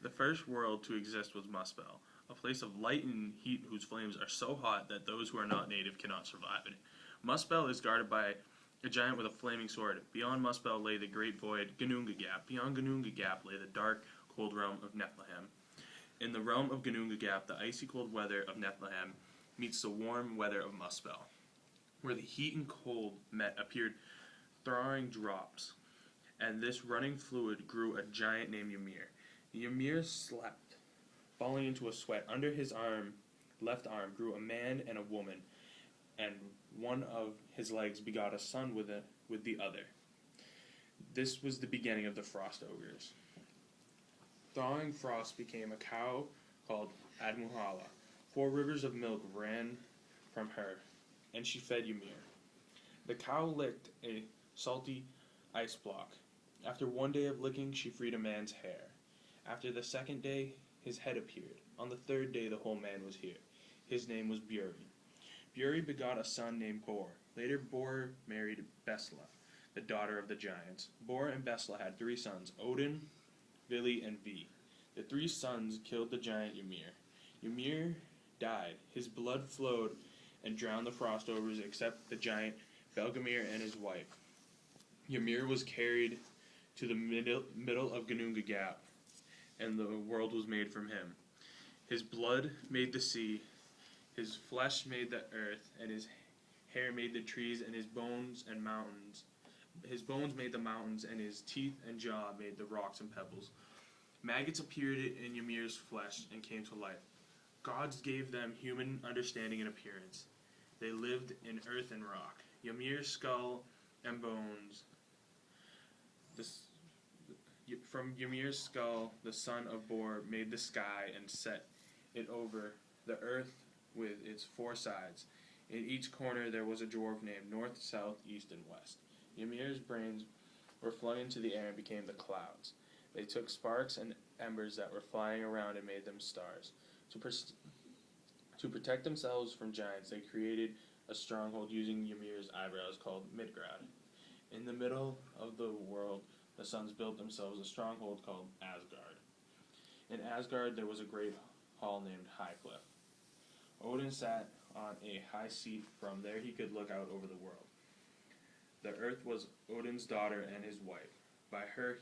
The first world to exist was Muspel, a place of light and heat whose flames are so hot that those who are not native cannot survive in it. Muspel is guarded by a giant with a flaming sword. Beyond Muspel lay the great void, Gununga Gap. Beyond Gununga Gap lay the dark, cold realm of Nephilim. In the realm of Gununga Gap, the icy cold weather of Nephilim meets the warm weather of Muspel. Where the heat and cold met appeared thawing drops, and this running fluid grew a giant named Ymir. Ymir slept, falling into a sweat. Under his left arm, grew a man and a woman, and one of his legs begot a son with the other. This was the beginning of the frost ogres. Thawing frost became a cow called Admuhala. 4 rivers of milk ran from her, and she fed Ymir. The cow licked a salty ice block. After 1 day of licking, she freed a man's hair. After the 2nd day, his head appeared. On the 3rd day, the whole man was here. His name was Buri. Buri begot a son named Bor. Later, Bor married Besla, the daughter of the giants. Bor and Besla had 3 sons, Odin, Vili, and Vi. The 3 sons killed the giant Ymir. Ymir died. His blood flowed and drowned the frost ogres except the giant Belgamir and his wife. Ymir was carried to the middle of Gununga Gap, and the world was made from him. His blood made the sea, his flesh made the earth, and his hair made the trees, and his bones and mountains. His bones made the mountains, and his teeth and jaw made the rocks and pebbles. Maggots appeared in Ymir's flesh and came to life. Gods gave them human understanding and appearance. They lived in earth and rock. Ymir's skull and bones. From Ymir's skull, the son of Bor made the sky and set it over the earth with its 4 sides. In each corner there was a dwarf named North, South, East, and West. Ymir's brains were flung into the air and became the clouds. They took sparks and embers that were flying around and made them stars. To protect themselves from giants, they created a stronghold using Ymir's eyebrows called Midgard. In the middle of the world, the sons built themselves a stronghold called Asgard. In Asgard, there was a great hall named High Cliff. Odin sat on a high seat. From there he could look out over the world. The earth was Odin's daughter and his wife. By her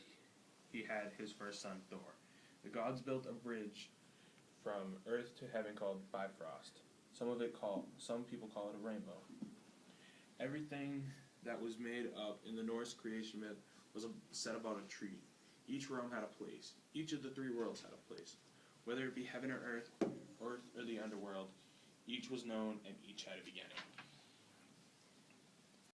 he had his first son, Thor. The gods built a bridge from earth to heaven called Bifrost. Some people call it a rainbow. Everything that was made up in the Norse creation myth was set about a tree. Each realm had a place. Each of the 3 worlds had a place. Whether it be heaven or earth or the underworld, each was known and each had a beginning.